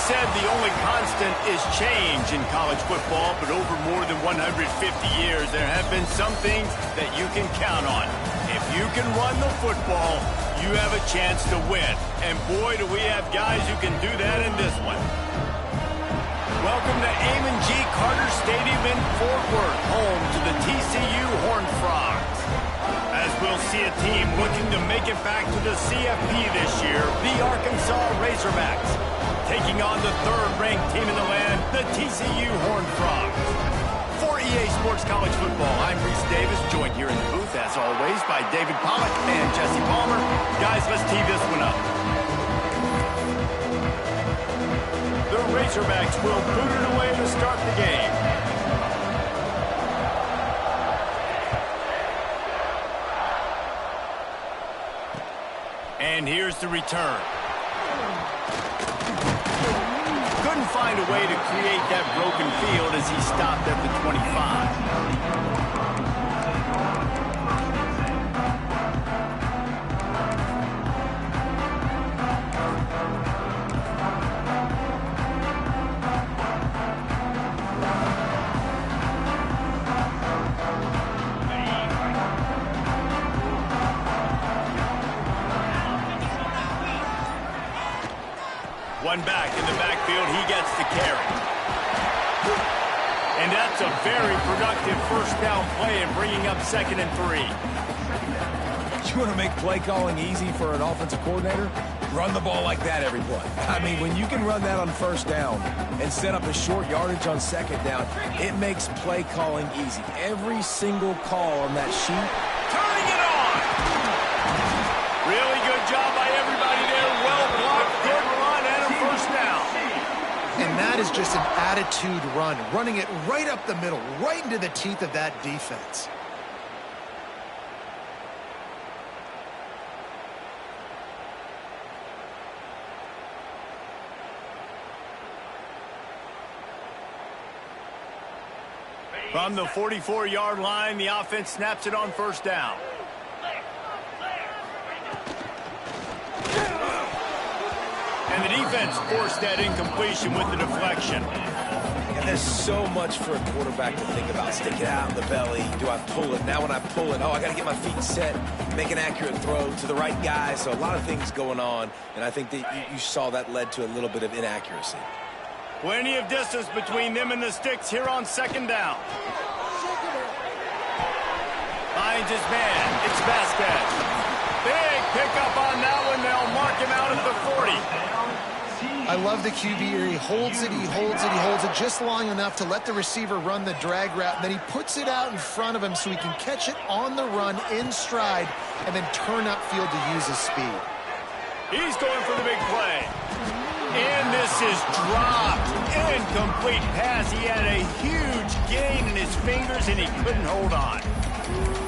said the only constant is change in college football, but over more than 150 years, there have been some things that you can count on. If you can run the football, you have a chance to win. And boy, do we have guys who can do that in this one. Welcome to Amon G. Carter Stadium in Fort Worth, home to the TCU Horned Frogs. As we'll see a team looking to make it back to the CFP this year, the Arkansas Razorbacks, taking on the third-ranked team in the land, the TCU Horned Frogs. For EA Sports College Football, I'm Reese Davis, joined here in the booth, as always, by David Pollack and Jesse Palmer. Guys, let's tee this one up. The Razorbacks will boot it away to start the game. And here's the return. Couldn't find a way to create that broken field as he stopped at the 25. One back in the backfield, he gets the carry. And that's a very productive first down play in bringing up 2nd and 3. You want to make play calling easy for an offensive coordinator? Run the ball like that every play. I mean, when you can run that on first down and set up a short yardage on 2nd down, it makes play calling easy. Every single call on that sheet. Turning it on! Really good job by everybody there. Well blocked, good run, and a first down. And that is just an attitude run, running it right up the middle, right into the teeth of that defense. From the 44-yard line, the offense snaps it on first down. And the defense forced that incompletion with the deflection. And there's so much for a quarterback to think about. Stick it out in the belly. Do I pull it? Now when I pull it, I got to get my feet set, make an accurate throw to the right guy. So a lot of things going on, and I think that you saw that led to a little bit of inaccuracy. Plenty of distance between them and the sticks here on 2nd down. Finds his man. It's Vasquez. Big pickup on that one. They'll mark him out at the 40. I love the QB here. He holds it, he holds it, he holds it just long enough to let the receiver run the drag route. Then he puts it out in front of him so he can catch it on the run in stride and then turn upfield to use his speed. He's going for the big play. And this is dropped. Incomplete pass. He had a huge gain in his fingers, and he couldn't hold on.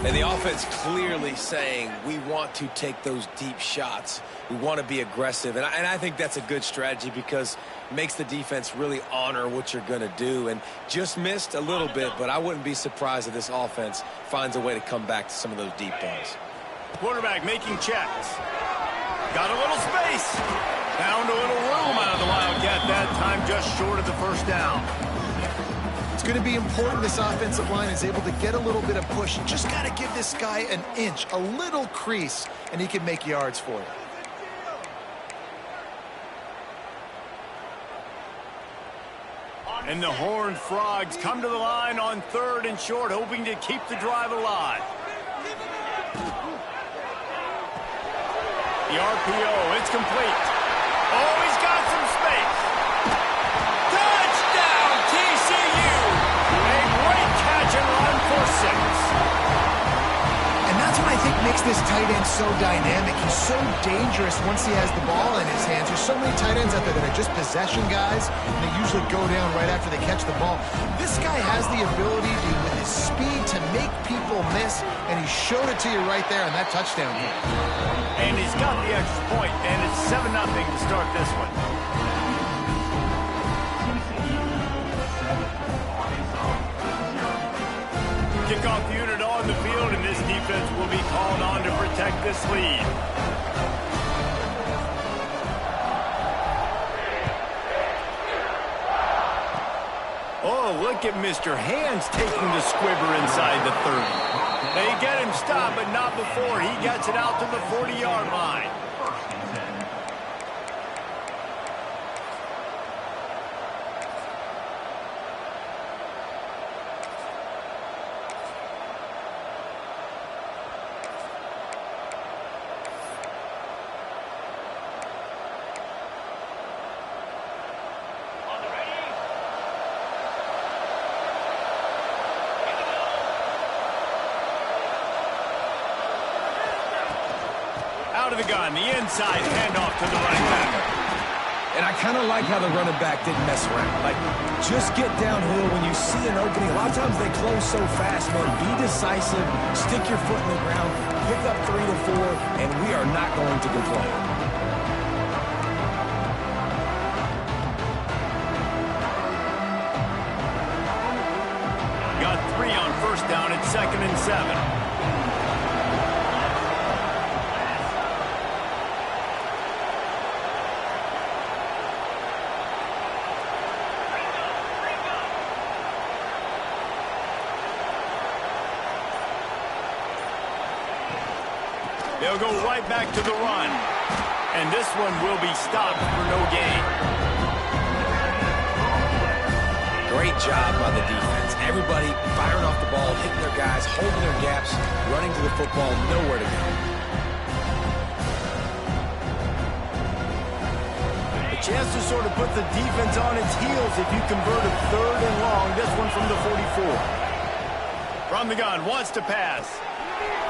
And the offense clearly saying, we want to take those deep shots. We want to be aggressive. And I think that's a good strategy because it makes the defense really honor what you're going to do. And just missed a little bit, but I wouldn't be surprised if this offense finds a way to come back to some of those deep balls. Quarterback making checks. Got a little space. Found a little room out of the Wildcat that time, just short of the first down. It's going to be important this offensive line is able to get a little bit of push. You just got to give this guy an inch, a little crease, and he can make yards for you. And the Horned Frogs come to the line on 3rd and short, hoping to keep the drive alive. The RPO, it's complete. Oh, he's got some space. Touchdown, TCU. A great catch and run for 6. And that's what I think makes this tight end so dynamic. He's so dangerous once he has the ball in his hands. There's so many tight ends out there that are just possession guys, and they usually go down right after they catch the ball. This guy has the ability to, with his speed, to make people miss, and he showed it to you right there on that touchdown game. And he's got the extra point, and it's 7-0 to start this one. Kickoff unit on the field, and this defense will be called on to protect this lead. Oh, look at Mr. Hands taking the squibber inside the 30. They get him stopped, but not before he gets it out to the 40-yard line. Out of the gun, the inside handoff to the running back. And I kind of like how the running back didn't mess around. Like, just get downhill when you see an opening. A lot of times they close so fast, man. Be decisive, stick your foot in the ground, pick up 3 to 4, and we are not going to complain. Got 3 on first down at 2nd and 7. They'll go right back to the run. And this one will be stopped for no gain. Great job by the defense. Everybody firing off the ball, hitting their guys, holding their gaps, running to the football, nowhere to go. A chance to sort of put the defense on its heels if you convert a 3rd and long. This one from the 44. From the gun, wants to pass.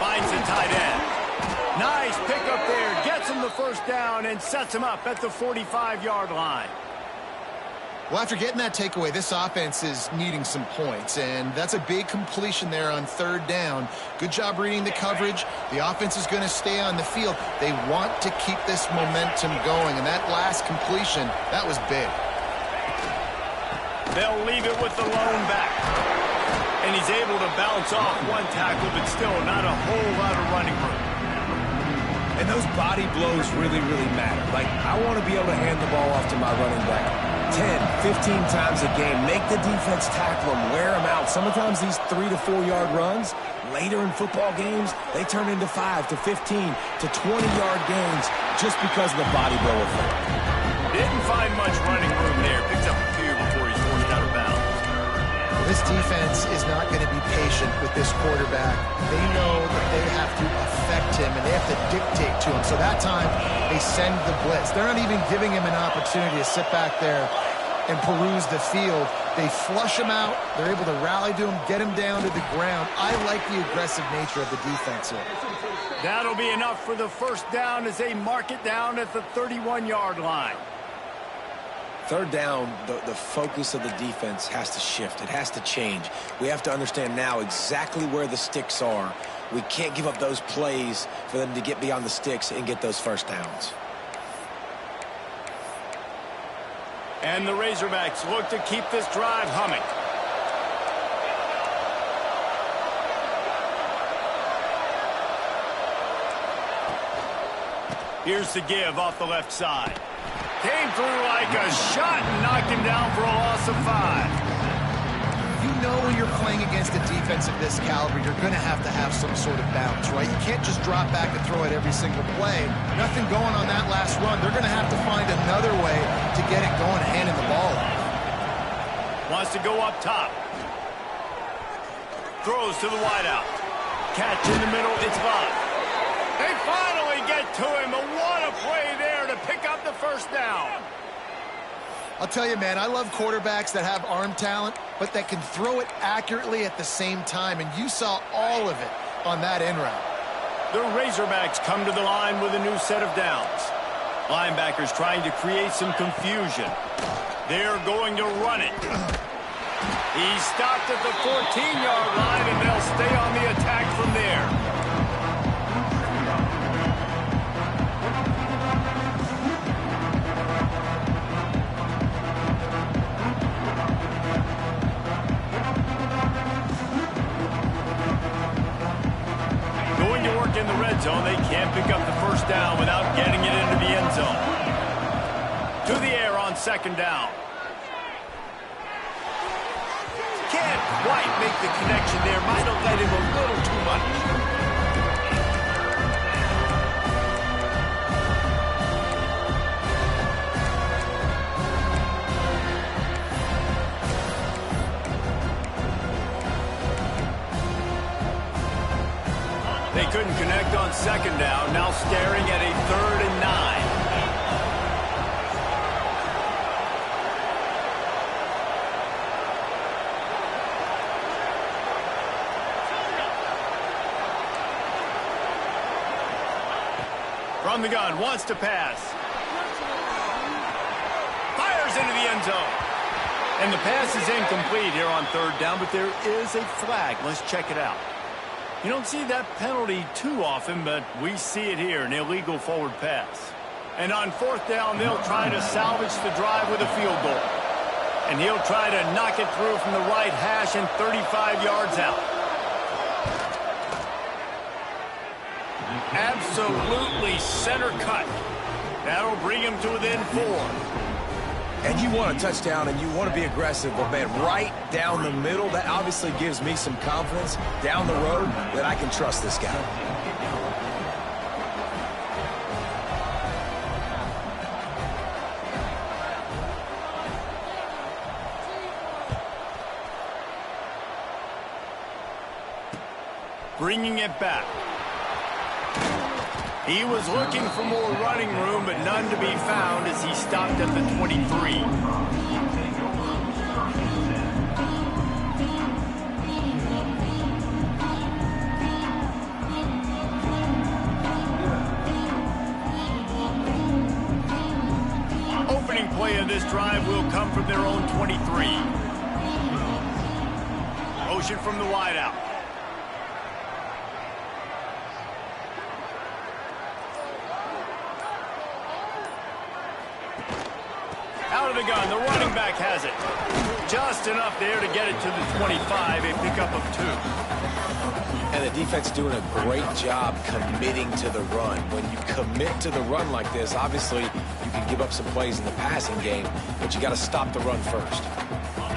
Finds the tight end. Nice pick up there, gets him the first down and sets him up at the 45-yard line. Well, after getting that takeaway, this offense is needing some points, and that's a big completion there on 3rd down. Good job reading the coverage. The offense is going to stay on the field. They want to keep this momentum going, and that last completion, that was big. They'll leave it with the lone back. And he's able to bounce off one tackle, but still not a whole lot of running room. And those body blows really, really matter. Like, I want to be able to hand the ball off to my running back 10, 15 times a game. Make the defense tackle them, wear them out. Sometimes these 3 to 4 yard runs, later in football games, they turn into 5 to 15 to 20-yard gains just because of the body blow effect. Didn't find much running room there. Picks up a few before he's forced out of bounds. This defense is not going to be patient with this quarterback. They know that they have to affect him, and they have to dictate to him. So that time, they send the blitz. They're not even giving him an opportunity to sit back there and peruse the field. They flush him out. They're able to rally to him, get him down to the ground. I like the aggressive nature of the defense here. That'll be enough for the first down as they mark it down at the 31-yard line. 3rd down, the focus of the defense has to shift. It has to change. We have to understand now exactly where the sticks are. We can't give up those plays for them to get beyond the sticks and get those first downs. And the Razorbacks look to keep this drive humming. Here's the give off the left side. Came through like a shot and knocked him down for a loss of 5. You know when you're playing against a defense of this caliber, you're going to have some sort of bounce, right? You can't just drop back and throw it every single play. Nothing going on that last run. They're going to have to find another way to get it going and handing the ball off. Wants to go up top. Throws to the wideout. Catch in the middle, it's Vaughn. They finally get to him, but what a play there to pick up the first down. I'll tell you, man, I love quarterbacks that have arm talent, but that can throw it accurately at the same time, and you saw all of it on that end route. The Razorbacks come to the line with a new set of downs. Linebackers trying to create some confusion. They're going to run it. He's stopped at the 14-yard line, and they'll stay on the attack from there. In the red zone, they can't pick up the first down without getting it into the end zone. To the air on 2nd down. make the connection there. Might have led him a little too much. They couldn't connect on second down. Now staring at a 3rd and 9. From the gun, wants to pass. Fires into the end zone. And the pass is incomplete here on 3rd down, but there is a flag. Let's check it out. You don't see that penalty too often, but we see it here, an illegal forward pass. And on 4th down, they'll try to salvage the drive with a field goal. And he'll try to knock it through from the right hash and 35 yards out. Absolutely center cut. That'll bring him to within 4. And you want a touchdown and you want to be aggressive, but man, right down the middle, that obviously gives me some confidence down the road that I can trust this guy. Bringing it back. He was looking for more running room, but none to be found as he stopped at the 23. Opening play of this drive will come from their own 23. Motion from the wideout. Out of the gun, the running back has it. Just enough there to get it to the 25, a pickup of 2. And the defense doing a great job committing to the run. When you commit to the run like this, obviously you can give up some plays in the passing game, but you got to stop the run first.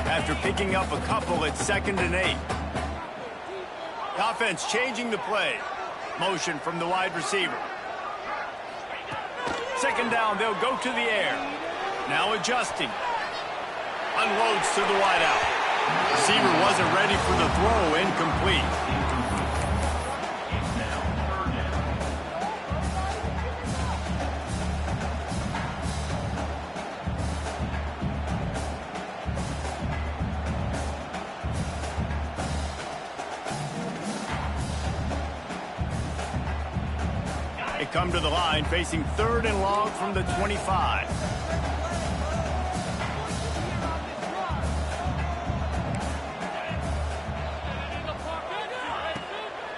After picking up a couple, it's 2nd and 8. The offense changing the play. Motion from the wide receiver. 2nd down, they'll go to the air. Now adjusting. Unloads to the wideout. Receiver wasn't ready for the throw. Incomplete. They come to the line facing 3rd and long from the 25.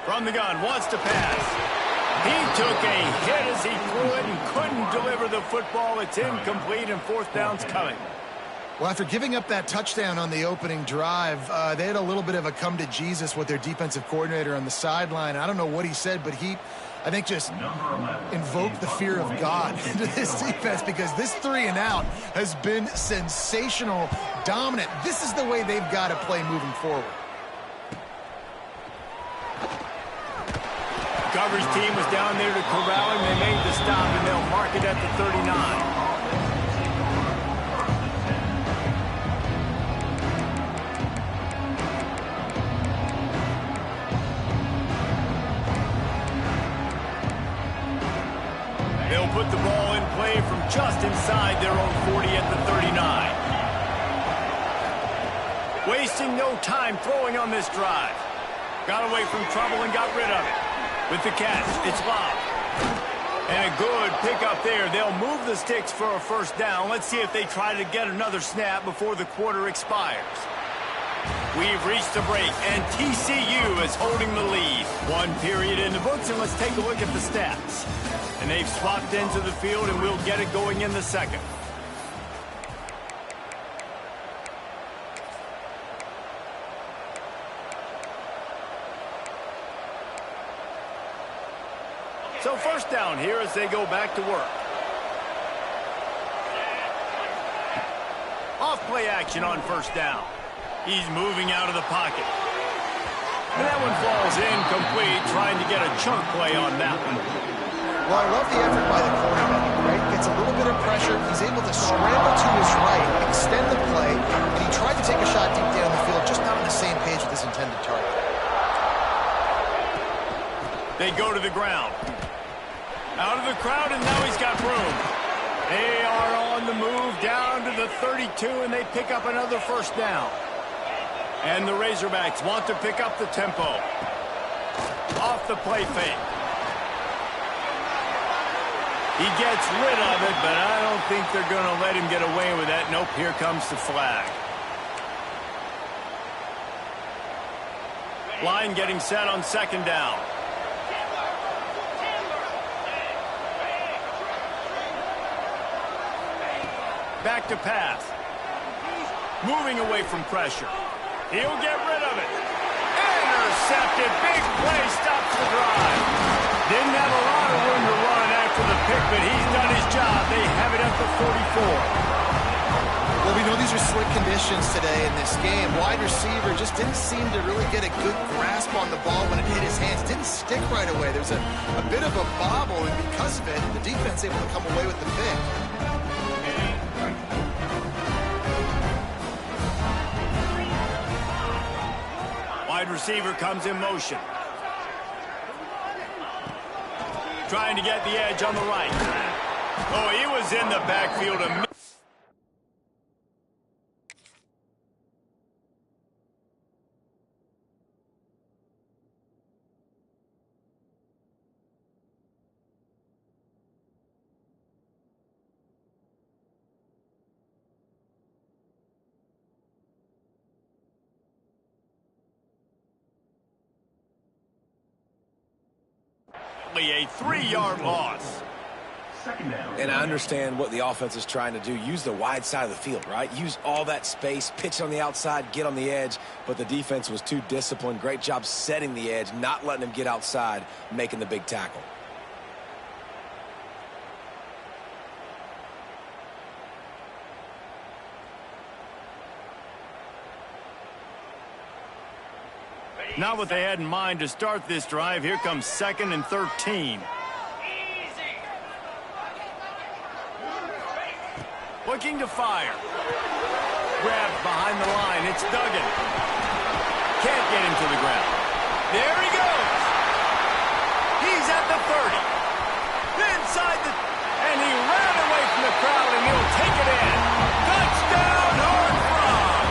From the gun, wants to pass. He took a hit as he threw it and couldn't deliver the football. It's incomplete and 4th down's coming. Well, after giving up that touchdown on the opening drive, they had a little bit of a come to Jesus with their defensive coordinator on the sideline. I don't know what he said, but he, I think, just invoked the fear of God into this defense because this 3 and out has been sensational, dominant. This is the way they've got to play moving forward. Coverage team was down there to corral him. They made the stop, and they'll mark it at the 39. They'll put the ball in play from just inside their own 40 at the 39. Wasting no time throwing on this drive. Got away from trouble and got rid of it. With the catch, it's Bob. And a good pickup there. They'll move the sticks for a 1st down. Let's see if they try to get another snap before the quarter expires. We've reached the break, and TCU is holding the lead. 1 period in the books, and let's take a look at the stats. And they've swapped into the field, and we'll get it going in the 2nd. So 1st down here as they go back to work. Off play action on 1st down. He's moving out of the pocket. And that one falls incomplete, trying to get a chunk play on that one. Well, I love the effort by the quarterback, right? Gets a little bit of pressure. He's able to scramble to his right, extend the play, and he tried to take a shot deep down the field, just not on the same page with his intended target. They go to the ground. Out of the crowd, and now he's got room. They are on the move down to the 32, and they pick up another first down. And the Razorbacks want to pick up the tempo. Off the play fake. He gets rid of it, but I don't think they're going to let him get away with that. Nope, here comes the flag. Line getting set on second down. Back to pass. Moving away from pressure. He'll get rid of it. Intercepted. Big play stops the drive. Didn't have a lot of room to run after the pick, but he's done his job. They have it at the 44. Well, we know these are slick conditions today in this game. Wide receiver just didn't seem to really get a good grasp on the ball when it hit his hands. Didn't stick right away. There's a bit of a bobble, and because of it, the defense able to come away with the pick. Wide receiver comes in motion. Trying to get the edge on the right. Oh, he was in the backfield. A 3-yard loss. And I understand what the offense is trying to do. Use the wide side of the field, right? Use all that space, pitch on the outside, get on the edge. But the defense was too disciplined. Great job setting the edge, not letting him get outside, making the big tackle. Not what they had in mind to start this drive. Here comes 2nd and 13. Looking to fire. Grabbed behind the line. It's Duggan. Can't get him to the ground. There he goes. He's at the 30. Inside the... And he ran away from the crowd, and he'll take it in. Touchdown, Horned Frogs.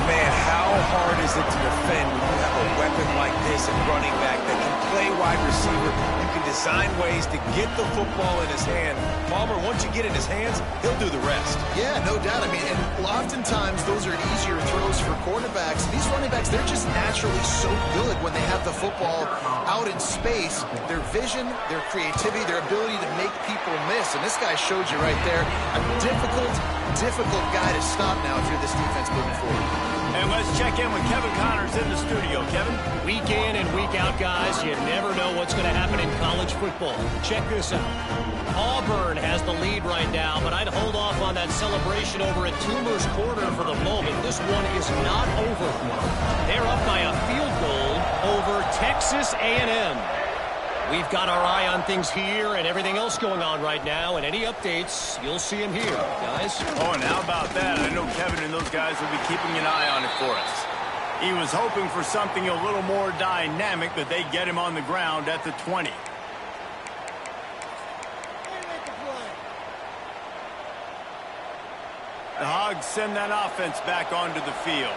Man, how hard is it to defend when you have a weapon like this at running back that can play wide receiver? You can design ways to get the football in his hand. Palmer, once you get in his hands, he'll do the rest. Yeah, no doubt. I mean, and oftentimes those are easier throws for quarterbacks. These running backs, they're just naturally so good when they have the football out in space. Their vision, their creativity, their ability to make people miss. And this guy showed you right there a difficult guy to stop now if you're this defense moving forward. And let's check in with Kevin Connors in the studio. Kevin? Week in and week out, guys, you never know what's going to happen in college football. Check this out. Auburn has the lead right now, but I'd hold off on that celebration over at Toomer's Corner for the moment. This one is not over. They're up by a field goal over Texas A&M. We've got our eye on things here and everything else going on right now, and any updates, you'll see them here, guys. Oh, and how about that? I know Kevin and those guys will be keeping an eye on it for us. He was hoping for something a little more dynamic, but they get him on the ground at the 20. The Hogs send that offense back onto the field.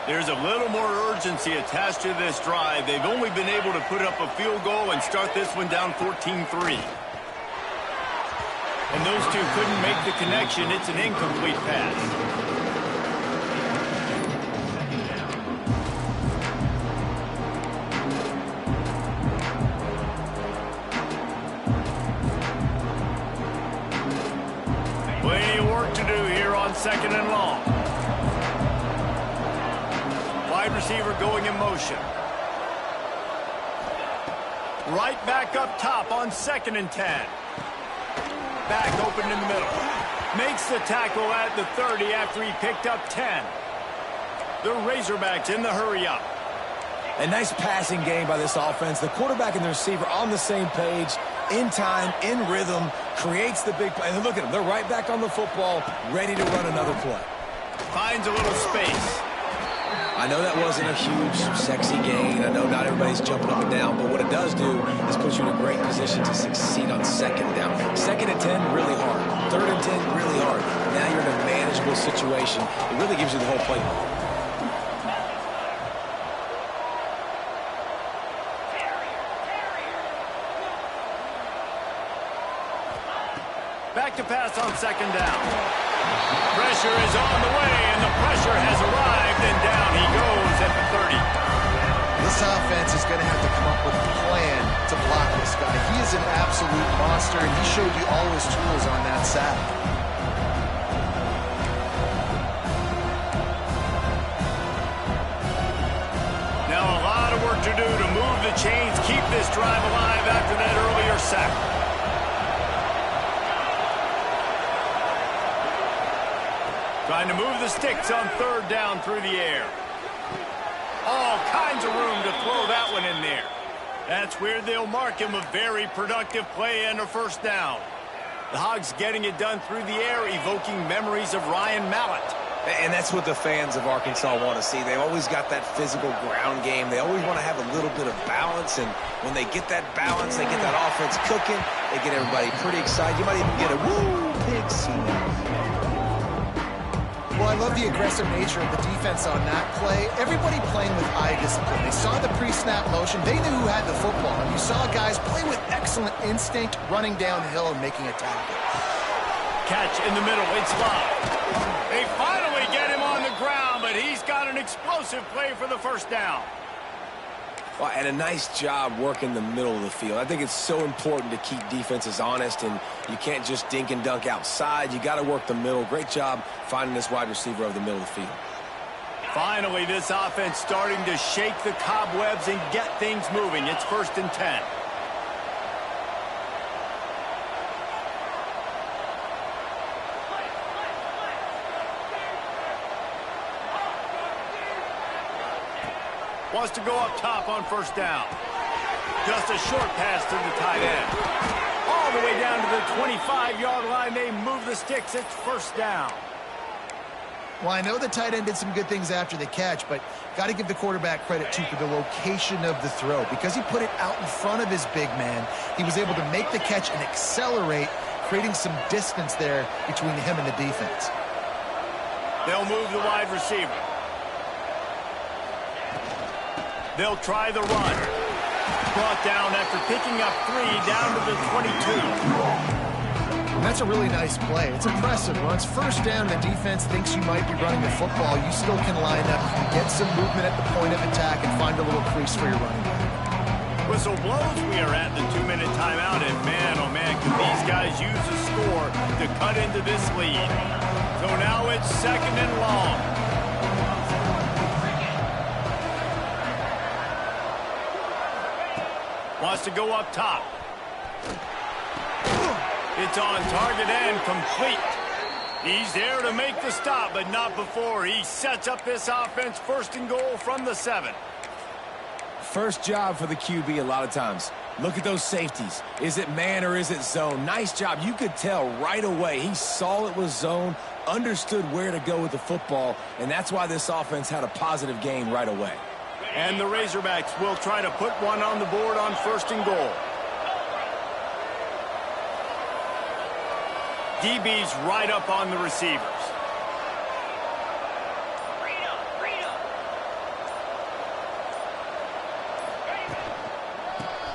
There's a little more urgency attached to this drive. They've only been able to put up a field goal and start this one down 14-3. And those two couldn't make the connection. It's an incomplete pass. Plenty of work to do here on 2nd and long. Wide receiver going in motion. Right back up top on 2nd and 10. Back open in the middle. Makes the tackle at the 30 after he picked up 10. The Razorbacks in the hurry up. A nice passing game by this offense. The quarterback and the receiver on the same page, in time, in rhythm, creates the big play. And look at them. They're right back on the football, ready to run another play. Finds a little space. I know that wasn't a huge, sexy gain. I know not everybody's jumping up and down, but what it does do is put you in a great position to succeed on second down. Second and 10, really hard. Third and 10, really hard. Now you're in a manageable situation. It really gives you the whole playbook. Back to pass on second down. Pressure is on the way, and the pressure has arrived, and down he goes at the 30. This offense is going to have to come up with a plan to block this guy. He is an absolute monster, and he showed you all his tools on that sack. Now a lot of work to do to move the chains, keep this drive alive after that earlier sack. Trying to move the sticks on third down through the air. All kinds of room to throw that one in there. That's where they'll mark him a very productive play and a first down. The Hogs getting it done through the air, evoking memories of Ryan Mallett. And that's what the fans of Arkansas want to see. They've always got that physical ground game. They always want to have a little bit of balance, and when they get that balance, they get that offense cooking, they get everybody pretty excited. You might even get a woo, pig seed. Well, I love the aggressive nature of the defense on that play. Everybody playing with eye discipline. They saw the pre-snap motion. They knew who had the football. And you saw guys play with excellent instinct, running downhill and making a tackle. Catch in the middle. It's live. They finally get him on the ground, but he's got an explosive play for the first down. Well, and a nice job working the middle of the field. I think it's so important to keep defenses honest, and you can't just dink and dunk outside. You got to work the middle. Great job finding this wide receiver over the middle of the field. Finally, this offense starting to shake the cobwebs and get things moving. It's 1st and 10. Wants to go up top on first down. Just a short pass to the tight end. All the way down to the 25-yard line. They move the sticks. It's first down. Well, I know the tight end did some good things after the catch, but got to give the quarterback credit, too, for the location of the throw. Because he put it out in front of his big man, he was able to make the catch and accelerate, creating some distance there between him and the defense. They'll move the wide receiver. They'll try the run. Brought down after picking up 3 down to the 22. And that's a really nice play. It's impressive. Once first down, the defense thinks you might be running the football. You still can line up. You can get some movement at the point of attack and find a little crease for your running back. Whistle blows. We are at the 2-minute timeout. And man, oh man, can these guys use a score to cut into this lead. So now it's 2nd and long. Wants to go up top. It's on target and complete. He's there to make the stop, but not before. He sets up this offense 1st and goal from the 7. First job for the QB a lot of times. Look at those safeties. Is it man or is it zone? Nice job. You could tell right away. He saw it was zone, understood where to go with the football, and that's why this offense had a positive gain right away. And the Razorbacks will try to put one on the board on 1st and goal. DB's right up on the receivers.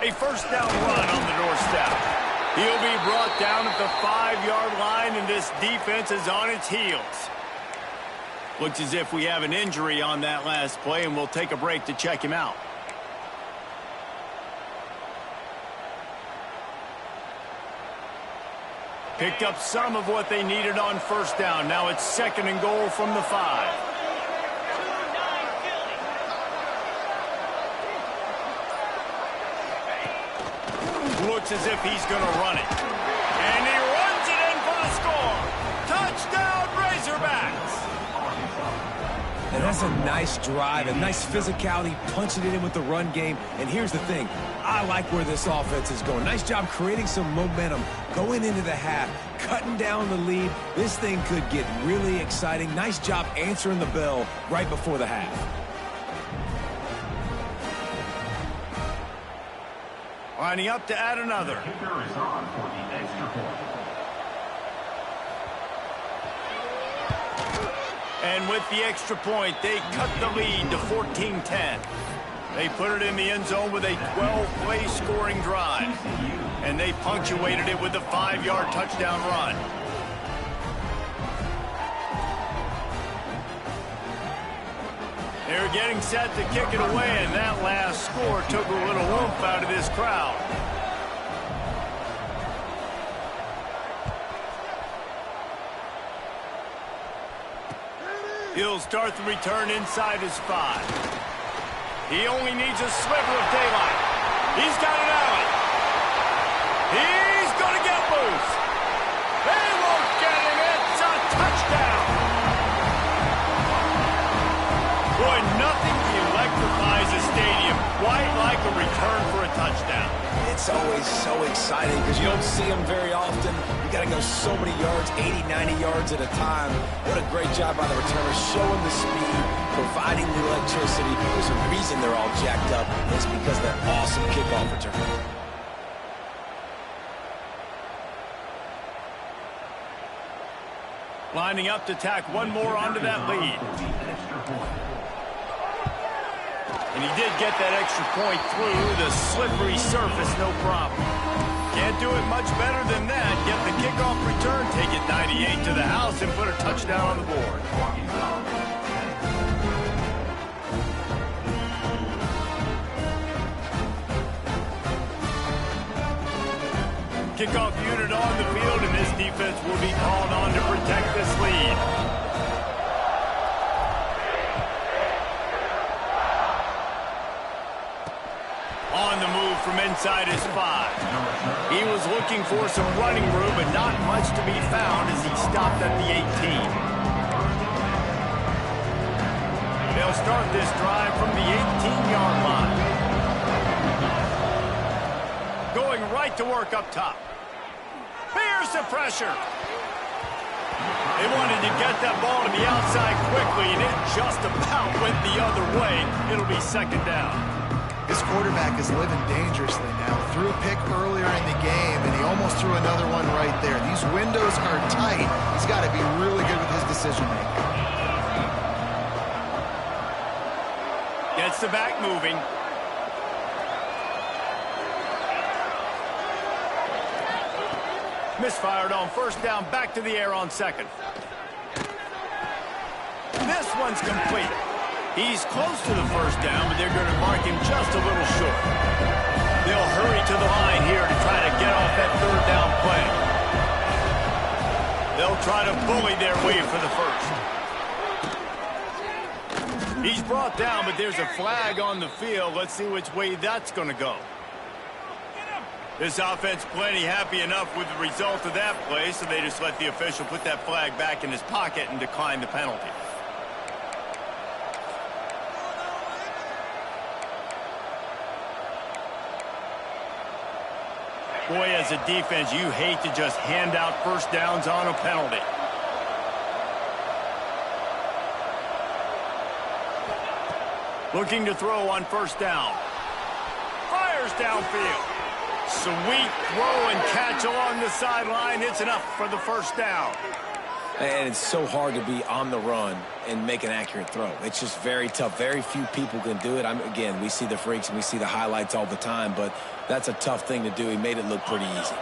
A first down run on the doorstep. He'll be brought down at the 5-yard line, and this defense is on its heels. Looks as if we have an injury on that last play, and we'll take a break to check him out. Picked up some of what they needed on first down. Now it's 2nd and goal from the 5. Looks as if he's going to run it. And he runs it in for the score. Touchdown, Razorbacks. And that's a nice drive, a nice physicality, punching it in with the run game. And here's the thing. I like where this offense is going. Nice job creating some momentum going into the half, cutting down the lead. This thing could get really exciting. Nice job answering the bell right before the half. Lining up to add another. And with the extra point, they cut the lead to 14-10. They put it in the end zone with a 12-play scoring drive. And they punctuated it with a 5-yard touchdown run. They're getting set to kick it away, and that last score took a little oomph out of this crowd. He'll start the return inside his 5. He only needs a sliver of daylight. He's got an alley. He's going to get loose. They won't get him. It's a touchdown. Boy, nothing electrifies a stadium quite like a return for a touchdown. It's always so exciting because you don't see them very often. You got to go so many yards, 80, 90 yards at a time. What a great job by the returner, showing the speed, providing the electricity. There's a reason they're all jacked up. It's because of that awesome kickoff return. Lining up to tack one more onto that lead. And he did get that extra point through the slippery surface, no problem. Can't do it much better than that. Get the kickoff return, take it 98 to the house, and put a touchdown on the board. Kickoff unit on the field, and this defense will be called on to protect this lead. On the move from inside his 5. He was looking for some running room, but not much to be found as he stopped at the 18. They'll start this drive from the 18-yard line. Going right to work up top. Here's the pressure. They wanted to get that ball to the outside quickly, and it just about went the other way. It'll be second down. This quarterback is living dangerously now. Threw a pick earlier in the game, and he almost threw another one right there. These windows are tight. He's got to be really good with his decision-making. Gets the back moving. Misfired on first down, back to the air on second. This one's complete. He's close to the first down, but they're going to mark him just a little short. They'll hurry to the line here to try to get off that third down play. They'll try to bully their way for the first. He's brought down, but there's a flag on the field. Let's see which way that's going to go. This offense plenty happy enough with the result of that play, so they just let the official put that flag back in his pocket and decline the penalty. Boy, as a defense, you hate to just hand out first downs on a penalty. Looking to throw on first down. Fires downfield. Sweet throw and catch along the sideline. It's enough for the first down. And it's so hard to be on the run and make an accurate throw. It's just very tough. Very few people can do it. Again, we see the freaks and we see the highlights all the time, but that's a tough thing to do. He made it look pretty easy.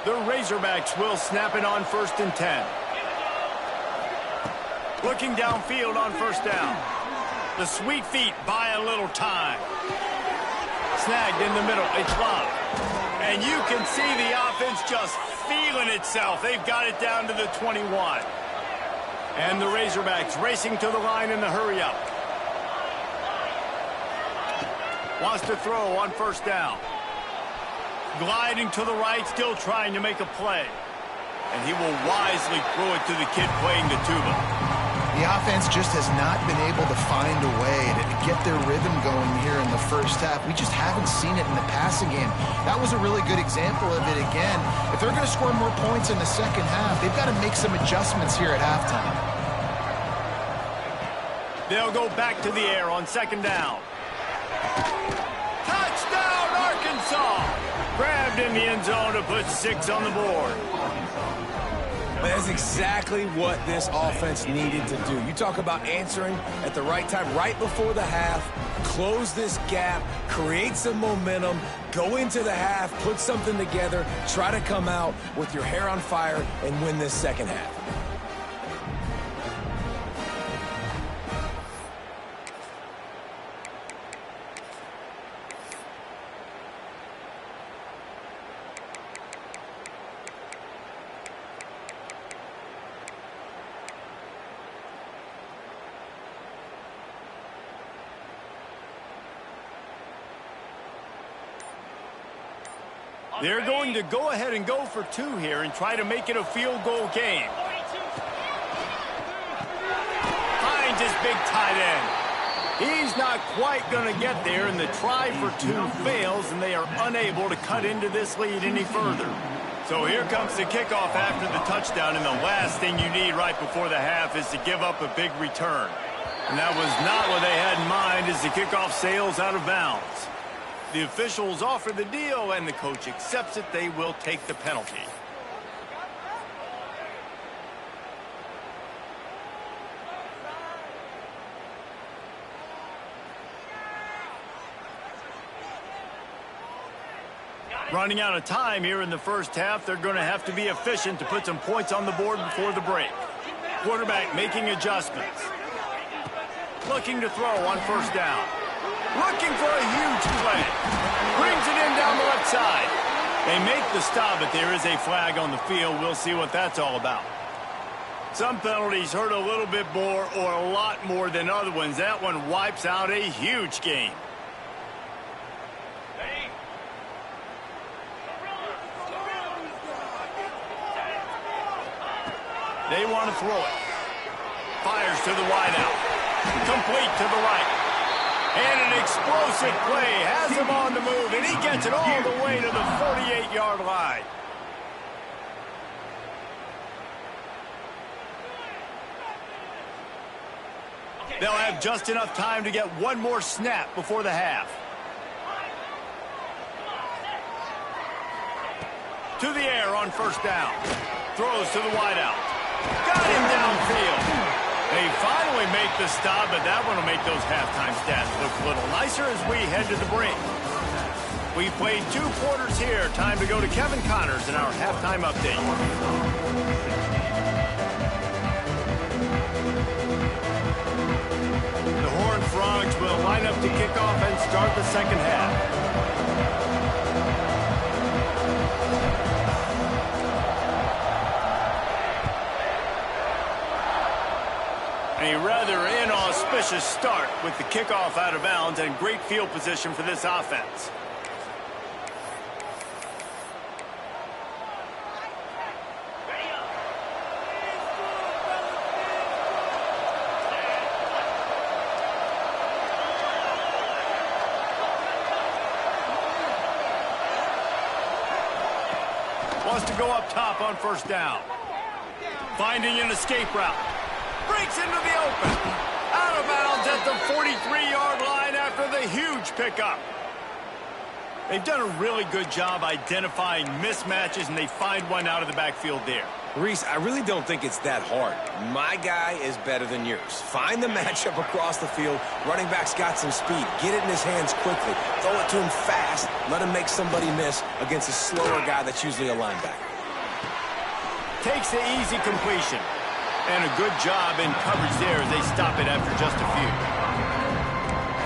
The Razorbacks will snap it on 1st and 10. Looking downfield on first down. The sweet feet buy a little time. Snagged in the middle. It's locked. And you can see the offense just feeling itself. They've got it down to the 21. And the Razorbacks racing to the line in the hurry-up. Wants to throw on first down. Gliding to the right, still trying to make a play. And he will wisely throw it to the kid playing the tuba. The offense just has not been able to find a way to get their rhythm going here in the first half. We just haven't seen it in the passing game. That was a really good example of it again. If they're going to score more points in the second half, they've got to make some adjustments here at halftime. They'll go back to the air on second down. Touchdown, Arkansas! Grabbed in the end zone to put 6 on the board. That's exactly what this offense needed to do. You talk about answering at the right time, right before the half, close this gap, create some momentum, go into the half, put something together, try to come out with your hair on fire and win this second half. They're going to go ahead and go for 2 here and try to make it a field goal game. Finds his big tight end. He's not quite going to get there, and the try for 2 fails, and they are unable to cut into this lead any further. So here comes the kickoff after the touchdown, and the last thing you need right before the half is to give up a big return. And that was not what they had in mind as the kickoff sails out of bounds. The officials offer the deal, and the coach accepts it. They will take the penalty. Running out of time here in the first half, they're going to have to be efficient to put some points on the board before the break. Quarterback making adjustments. Looking to throw on first down. Looking for a huge play. Brings it in down the left side. They make the stop, but there is a flag on the field. We'll see what that's all about. Some penalties hurt a little bit more or a lot more than other ones. That one wipes out a huge game. They want to throw it. Fires to the wideout. Complete to the right. And an explosive play has him on the move, and he gets it all the way to the 48-yard line. They'll have just enough time to get one more snap before the half. To the air on first down. Throws to the wideout. Got him downfield. They finally make the stop, but that one will make those halftime stats look a little nicer as we head to the break. We played 2 quarters here. Time to go to Kevin Connors in our halftime update. The Horned Frogs will line up to kick off and start the second half. A rather inauspicious start with the kickoff out of bounds and great field position for this offense. Wants to go up top on first down. Finding an escape route. Breaks into the open. Out of bounds at the 43-yard line after the huge pickup. They've done a really good job identifying mismatches, and they find one out of the backfield there. Reese, I really don't think it's that hard. My guy is better than yours. Find the matchup across the field. Running back's got some speed. Get it in his hands quickly. Throw it to him fast. Let him make somebody miss against a slower guy that's usually a linebacker. Takes the easy completion. And a good job in coverage there as they stop it after just a few.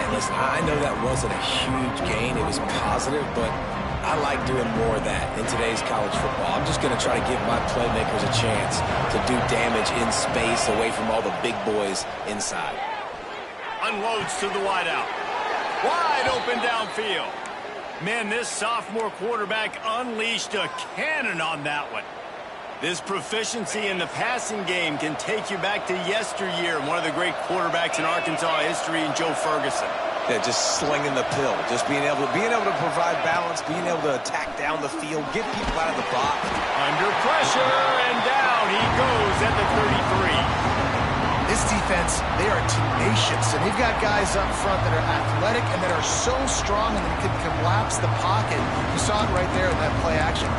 And listen, I know that wasn't a huge gain. It was positive, but I like doing more of that in today's college football. I'm just going to try to give my playmakers a chance to do damage in space away from all the big boys inside. Unloads to the wideout. Wide open downfield. Man, this sophomore quarterback unleashed a cannon on that one. This proficiency in the passing game can take you back to yesteryear, one of the great quarterbacks in Arkansas history, in Joe Ferguson. Yeah, just slinging the pill, just being able to provide balance, being able to attack down the field, get people out of the box. Under pressure, and down he goes at the 33. This defense, they are tenacious, and they've got guys up front that are athletic and that are so strong and that can collapse the pocket. You saw it right there in that play action.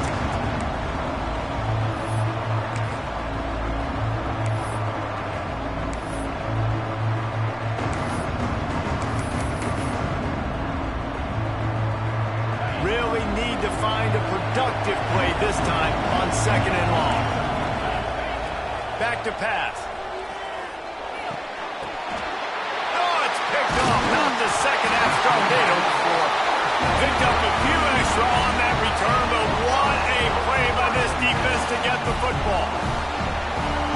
Really need to find a productive play this time on 2nd and long. Back to pass. Not the second half tornado before. Picked up a few extra on that return, but what a play by this defense to get the football.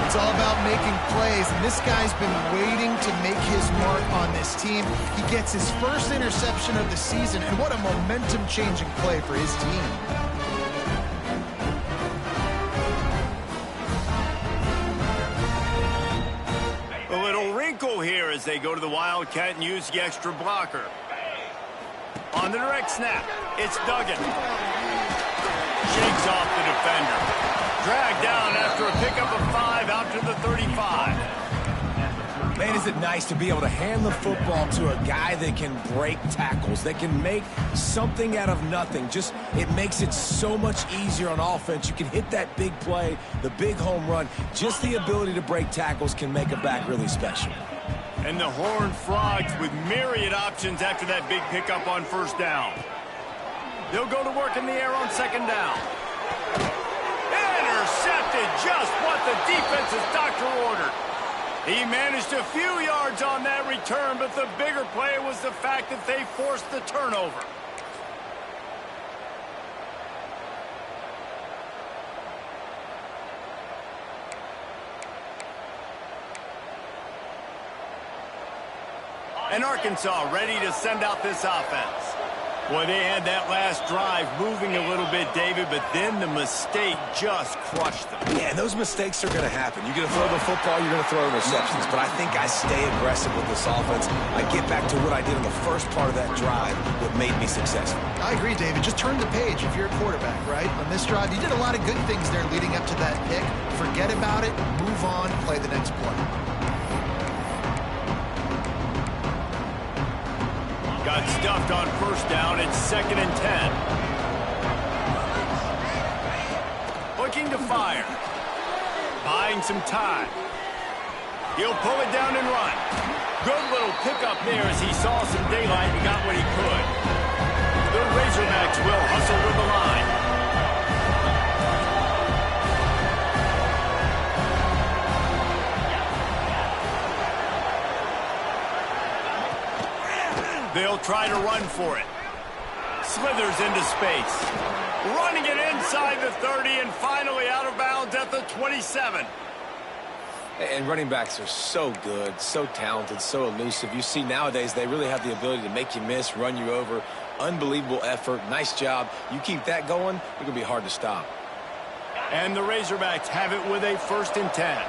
It's all about making plays, and this guy's been waiting to make his mark on this team. He gets his first interception of the season, and what a momentum-changing play for his team. Here as they go to the Wildcat and use the extra blocker. On the direct snap, it's Duggan. Shakes off the defender. Dragged down after a pickup of 5 out to the 35. Man, is it nice to be able to hand the football to a guy that can break tackles, that can make something out of nothing. Just, it makes it so much easier on offense. You can hit that big play, the big home run. Just the ability to break tackles can make a back really special. And the Horned Frogs with myriad options after that big pickup on 1st down. They'll go to work in the air on 2nd down. Intercepted, just what the defense's doctor ordered. He managed a few yards on that return, but the bigger play was the fact that they forced the turnover. And Arkansas ready to send out this offense. Boy, they had that last drive moving a little bit, David, but then the mistake just crushed them. Yeah, and those mistakes are going to happen. You're going to throw the football, you're going to throw interceptions. But I think I stay aggressive with this offense. I get back to what I did in the first part of that drive, what made me successful. I agree, David. Just turn the page if you're a quarterback, right? On this drive, you did a lot of good things there leading up to that pick. Forget about it, move on, play the next play. Got stuffed on 1st down. It's 2nd and 10. Looking to fire. Buying some time. He'll pull it down and run. Good little pickup there as he saw some daylight and got what he could. The Razorbacks will hustle to the line. They'll try to run for it. Slithers into space. Running it inside the 30 and finally out of bounds at the 27. And running backs are so good, so talented, so elusive. You see nowadays they really have the ability to make you miss, run you over. Unbelievable effort. Nice job. You keep that going, it's going to be hard to stop. And the Razorbacks have it with a 1st and 10.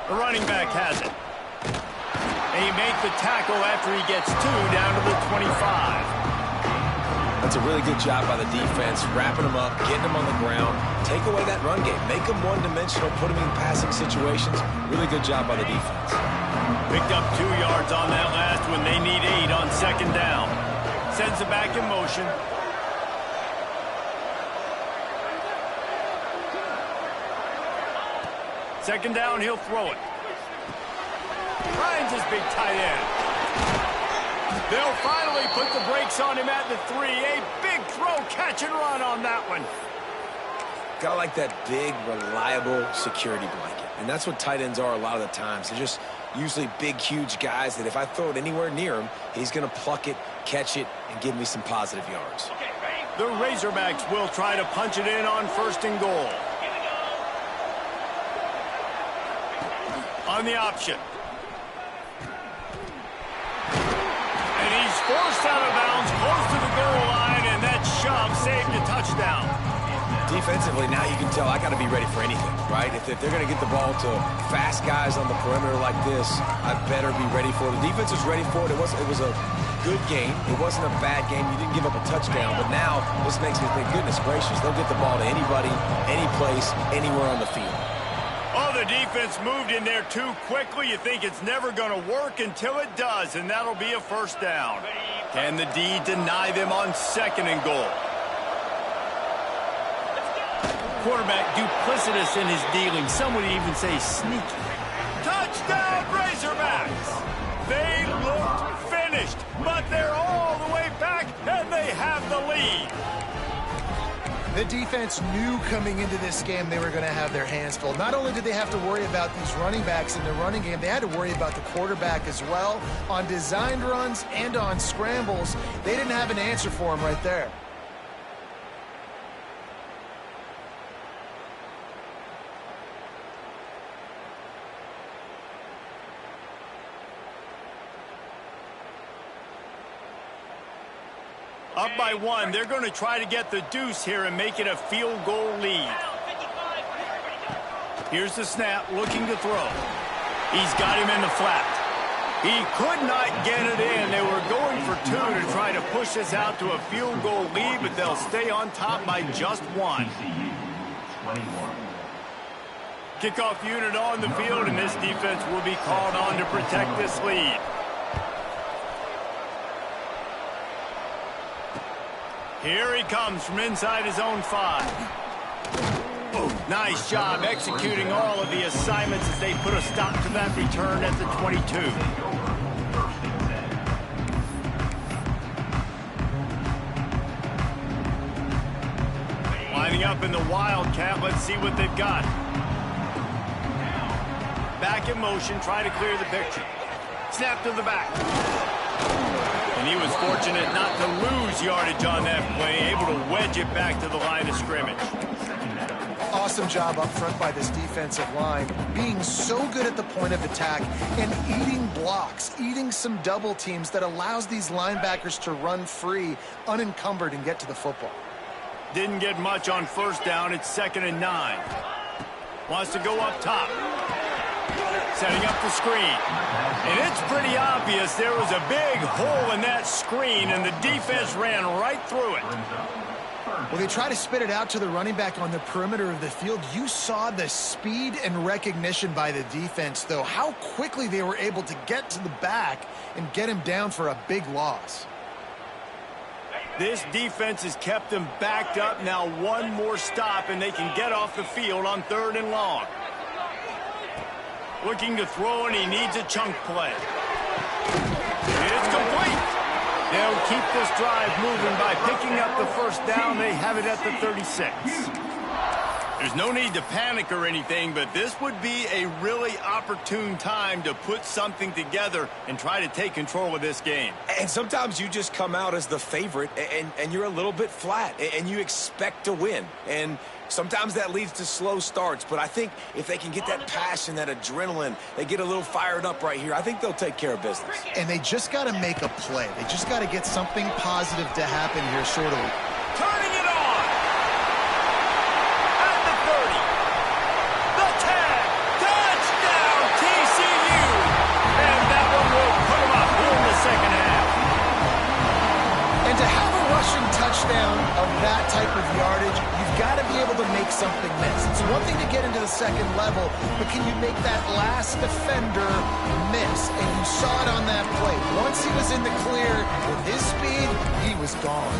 The running back has it. And he makes the tackle after he gets 2 down to the 25. That's a really good job by the defense, wrapping them up, getting them on the ground, take away that run game, make them one-dimensional, put them in passing situations. Really good job by the defense. Picked up 2 yards on that last one. They need 8 on 2nd down. Sends it back in motion. Second down, he'll throw it. Finds his big tight end. They'll finally put the brakes on him at the 3. A big throw, catch and run on that one. Gotta like that big, reliable security blanket. And that's what tight ends are a lot of the times. They're just usually big, huge guys that if I throw it anywhere near him, he's going to pluck it, catch it, and give me some positive yards. The Razorbacks will try to punch it in on 1st and goal. On the option. forced out of bounds, close to the goal line, and that shove saved a touchdown. Defensively, now you can tell I got to be ready for anything, right? If they're going to get the ball to fast guys on the perimeter like this, I better be ready for it. The defense was ready for it. It was a good game. It wasn't a bad game. You didn't give up a touchdown, but now this makes me think, goodness gracious, they'll get the ball to anybody, any place, anywhere on the field. Oh, the defense moved in there too quickly. You think it's never going to work until it does, and that'll be a first down. Can the D deny them on 2nd and goal? Quarterback duplicitous in his dealing. Some would even say sneaky. Touchdown, Razorbacks! They looked finished, but they're all the way back, and they have the lead. The defense knew coming into this game they were going to have their hands full. Not only did they have to worry about these running backs in the running game, they had to worry about the quarterback as well. On designed runs and on scrambles, they didn't have an answer for him right there. Up by 1, they're going to try to get the deuce here and make it a field goal lead. Here's the snap, looking to throw. He's got him in the flat. He could not get it in. They were going for 2 to try to push this out to a field goal lead, but they'll stay on top by just 1. Kickoff unit on the field, and this defense will be called on to protect this lead. Here he comes from inside his own 5. Nice job executing all of the assignments as they put a stop to that return at the 22. Lining up in the Wildcat. Let's see what they've got. Back in motion, try to clear the picture. Snap to the back. And he was fortunate not to lose yardage on that play, able to wedge it back to the line of scrimmage. Awesome job up front by this defensive line, being so good at the point of attack and eating blocks, eating some double teams that allows these linebackers to run free, unencumbered, and get to the football. Didn't get much on first down. It's 2nd and 9. Wants to go up top. Setting up the screen. And it's pretty obvious there was a big hole in that screen, and the defense ran right through it. Well, they try to spit it out to the running back on the perimeter of the field. You saw the speed and recognition by the defense, though, how quickly they were able to get to the back and get him down for a big loss. This defense has kept them backed up. Now 1 more stop, and they can get off the field on 3rd and long. Looking to throw, and he needs a chunk play. It's complete. They'll keep this drive moving by picking up the first down. They have it at the 36. There's no need to panic or anything, but this would be a really opportune time to put something together and try to take control of this game. And sometimes you just come out as the favorite, and you're a little bit flat, and you expect to win. And sometimes that leads to slow starts, but I think if they can get that passion, that adrenaline, they get a little fired up right here, I think they'll take care of business. And they just got to make a play. They just got to get something positive to happen here shortly. Turning it on! At the 30. The 10. Touchdown, TCU! And that one will put them up here in the second half. And to have a rushing touchdown of that type of yardage, you've got to be able to make something miss. It's one thing to get into the second level, but can you make that last defender miss? And you saw it on that play. Once he was in the clear, with his speed, he was gone.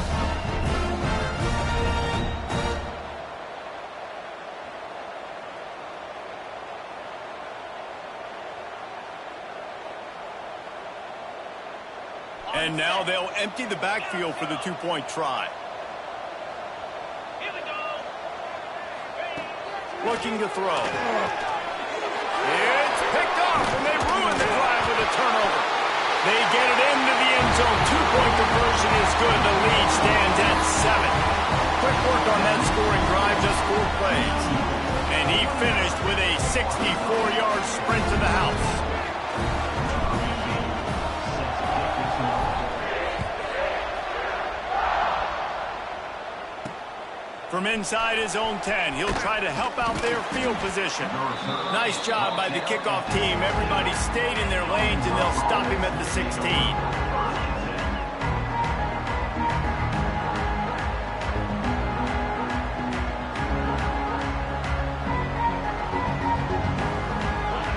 And now they'll empty the backfield for the 2-point try. Looking to throw. It's picked off, and they ruin the drive with a turnover. They get it into the end zone. 2-point conversion is good. The lead stands at 7. Quick work on that scoring drive, just 4 plays. And he finished with a 64-yard sprint to the house. From inside his own 10, he'll try to help out their field position. Nice job by the kickoff team. Everybody stayed in their lanes, and they'll stop him at the 16.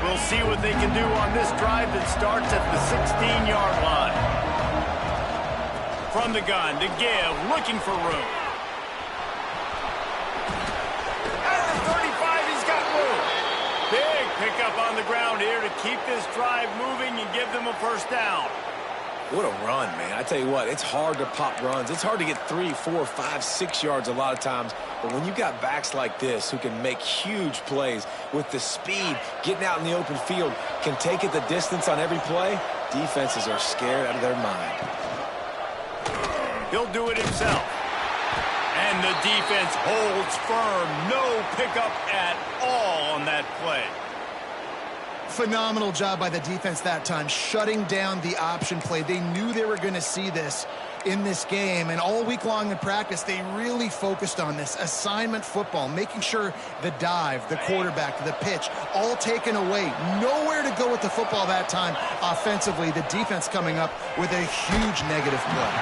We'll see what they can do on this drive that starts at the 16-yard line. From the gun, to give, looking for room. Big pickup on the ground here to keep this drive moving and give them a first down. What a run, man. I tell you what, it's hard to pop runs. It's hard to get 3, 4, 5, 6 yards a lot of times. But when you got backs like this who can make huge plays with the speed, getting out in the open field, can take it the distance on every play, defenses are scared out of their mind. He'll do it himself. And the defense holds firm. No pickup at all on that play. Phenomenal job by the defense that time, shutting down the option play. They knew they were going to see this in this game, and all week long in practice, they really focused on this assignment football, making sure the dive, the quarterback, the pitch, all taken away. Nowhere to go with the football that time offensively. The defense coming up with a huge negative play.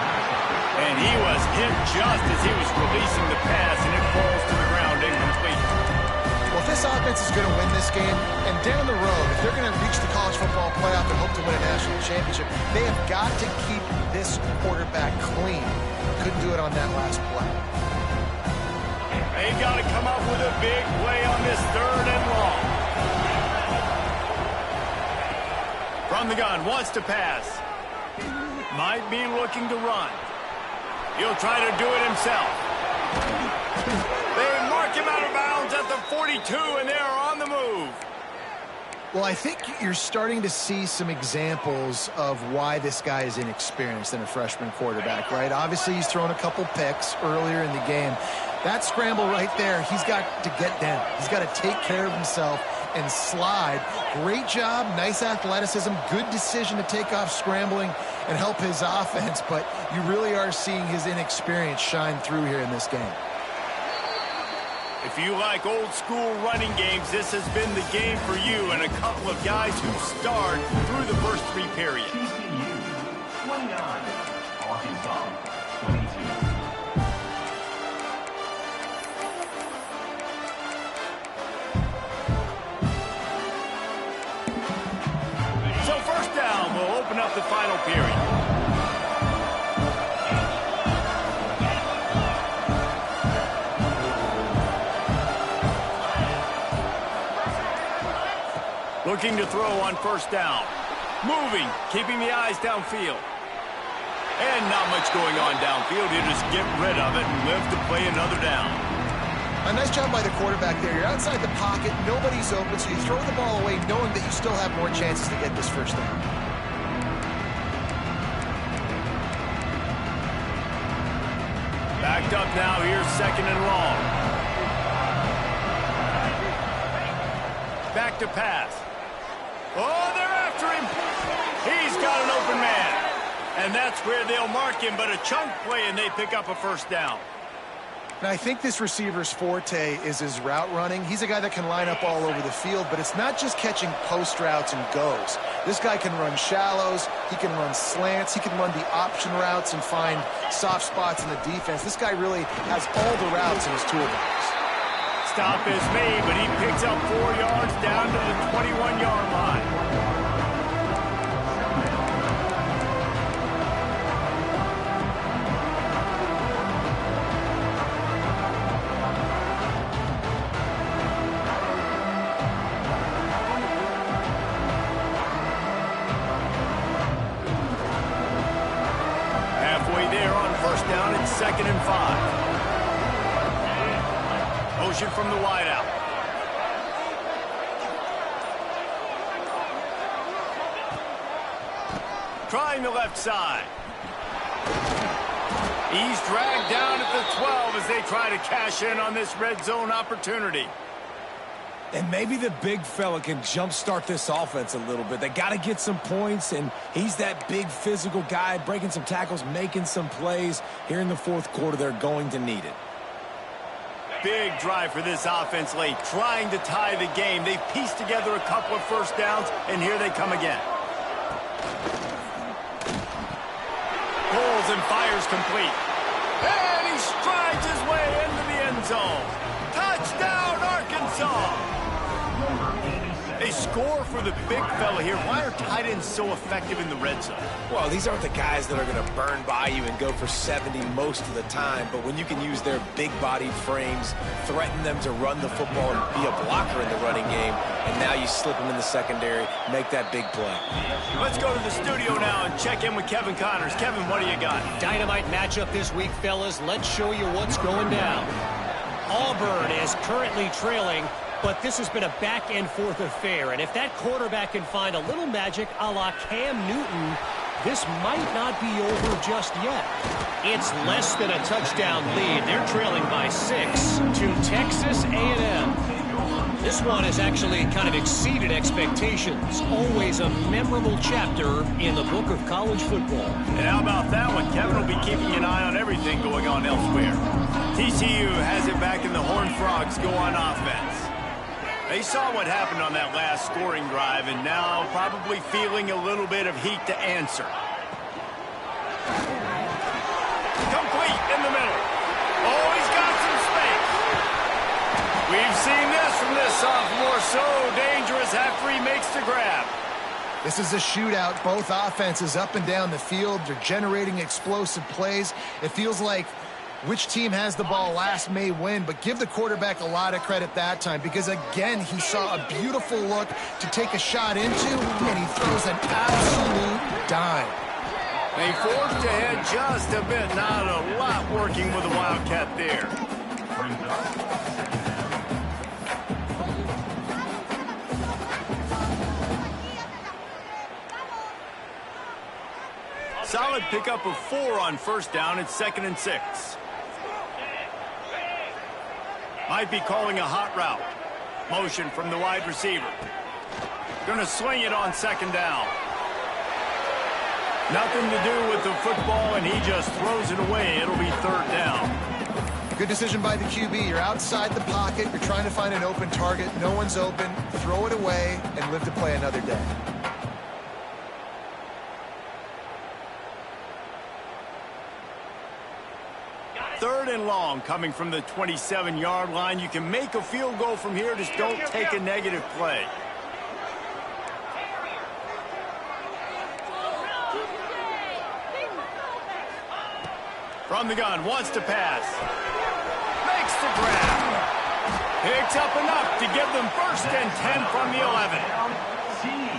And he was hit just as he was releasing the pass, and it falls to the ground incomplete. Well, if this offense is going to win this game, and down the road, if they're going to reach the college football playoff and hope to win a national championship, they have got to keep this quarterback clean. Couldn't do it on that last play. They got to come up with a big play on this 3rd and long. From the gun, wants to pass. Might be looking to run. He'll try to do it himself. They mark him out of bounds at the 42, and they are on the move. Well, I think you're starting to see some examples of why this guy is inexperienced in a freshman quarterback, right? Obviously, he's thrown a couple picks earlier in the game. That scramble right there, he's got to get down. He's got to take care of himself and slide. Great job, nice athleticism, good decision to take off scrambling and help his offense, but you really are seeing his inexperience shine through here in this game. If you like old-school running games, this has been the game for you and a couple of guys who start through the first 3 periods. TCU, 29, Arkansas, 22. So first down will open up the final period. Looking to throw on first down. Moving, keeping the eyes downfield. And not much going on downfield. You just get rid of it and live to play another down. A nice job by the quarterback there. You're outside the pocket, nobody's open, so you throw the ball away knowing that you still have more chances to get this first down. Backed up now, here's 2nd and long. Back to pass. Oh, they're after him. He's got an open man. And that's where they'll mark him, but a chunk play, and they pick up a first down. Now, I think this receiver's forte is his route running. He's a guy that can line up all over the field, but it's not just catching post routes and goes. This guy can run shallows, he can run slants, he can run the option routes and find soft spots in the defense. This guy really has all the routes in his toolbox. Stop is made, but he picks up 4 yards down to the 21-yard line. Halfway there on first down, it's 2nd and 5. Motion from the wideout. Trying the left side. He's dragged down at the 12 as they try to cash in on this red zone opportunity. And maybe the big fella can jumpstart this offense a little bit. They got to get some points, and he's that big physical guy, breaking some tackles, making some plays. Here in the 4th quarter, they're going to need it. big drive for this offense late, trying to tie the game. They've pieced together a couple of first downs, and here they come again. Pulls and fires complete. And he strides his way into the end zone. Touchdown, Arkansas! They score for the big fella here. Why are tight ends so effective in the red zone? Well, these aren't the guys that are going to burn by you and go for 70 most of the time, but when you can use their big-bodied frames, threaten them to run the football and be a blocker in the running game, and now you slip them in the secondary, make that big play. Let's go to the studio now and check in with Kevin Connors. Kevin, what do you got? Dynamite matchup this week, fellas. Let's show you what's going down. Auburn is currently trailing, but this has been a back-and-forth affair. And if that quarterback can find a little magic a la Cam Newton, this might not be over just yet. It's less than a touchdown lead. They're trailing by 6 to Texas A&M. This one has actually kind of exceeded expectations. Always a memorable chapter in the book of college football. And how about that one? Kevin will be keeping an eye on everything going on elsewhere. TCU has it back in the Horned Frogs go on offense. They saw what happened on that last scoring drive and now probably feeling a little bit of heat to answer. Complete in the middle. Oh, he's got some space. We've seen this from this sophomore. So dangerous after he makes the grab. This is a shootout. Both offenses up and down the field. They're generating explosive plays. It feels like which team has the ball last may win, but give the quarterback a lot of credit that time because, again, he saw a beautiful look to take a shot into, and he throws an absolute dime. They forced ahead just a bit. Not a lot working with the Wildcat there. Solid pickup of 4 on first down. It's 2nd and 6. Might be calling a hot route. Motion from the wide receiver. Going to swing it on 2nd down. Nothing to do with the football, and he just throws it away. It'll be 3rd down. Good decision by the QB. You're outside the pocket. You're trying to find an open target. No one's open. Throw it away and live to play another day. Third and long coming from the 27-yard line. You can make a field goal from here. Just don't take a negative play. From the gun, wants to pass. Makes the grab. Picks up enough to give them 1st and 10 from the 11.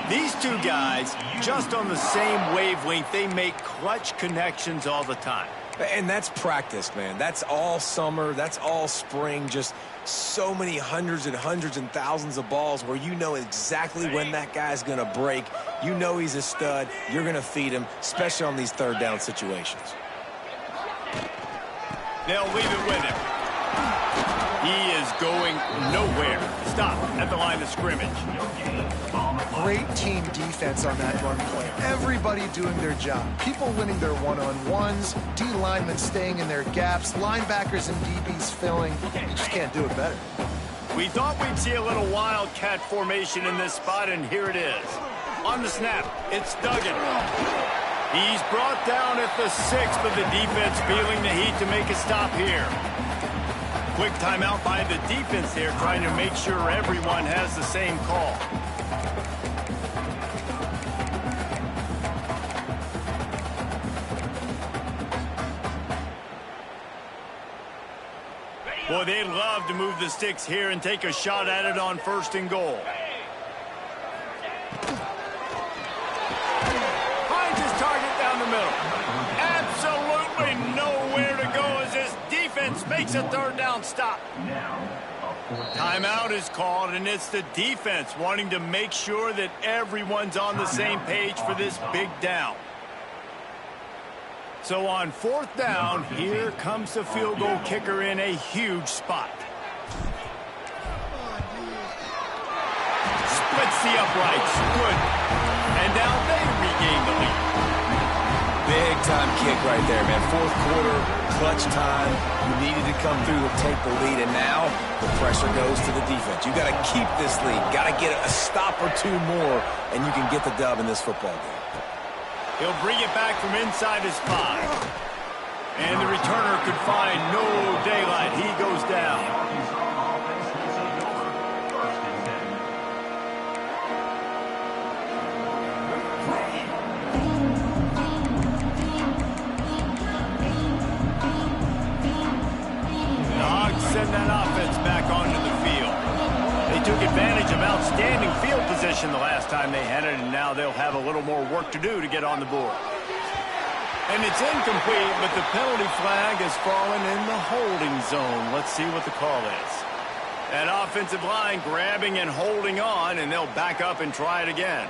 These two guys, just on the same wavelength, they make clutch connections all the time. And that's practice, man. That's all summer. That's all spring. Just so many hundreds and thousands of balls where you know exactly when that guy's going to break. You know he's a stud. You're going to feed him, especially on these 3rd down situations. They'll leave it with him. He is going nowhere. Stop at the line of scrimmage. Great team defense on that run play. Everybody doing their job. People winning their one-on-ones, D linemen staying in their gaps, linebackers and DBs filling. You just can't do it better. We thought we'd see a little wildcat formation in this spot, and here it is. On the snap, it's Duggan. He's brought down at the 6, but the defense feeling the heat to make a stop here. Quick timeout by the defense there, trying to make sure everyone has the same call. Boy, they'd love to move the sticks here and take a shot at it on 1st and goal. Finds his target down the middle. Absolutely nowhere to go as this defense makes a 3rd down stop. Timeout is called, and it's the defense wanting to make sure that everyone's on the same page for this big down. So on 4th down, here comes the field goal kicker in a huge spot. Splits the uprights. Good. And now they regain the lead. Big-time kick right there, man. Fourth quarter, clutch time. You needed to come through to take the lead, and now the pressure goes to the defense. You got to keep this lead. Got to get a stop or two more, and you can get the dub in this football game. He'll bring it back from inside his 5. And the returner could find no daylight. He goes down. Send that offense back onto the field. They took advantage of outstanding field position the last time they had it, and now they'll have a little more work to do to get on the board. And it's incomplete, but the penalty flag has fallen in the holding zone. Let's see what the call is. That offensive line grabbing and holding on, and they'll back up and try it again.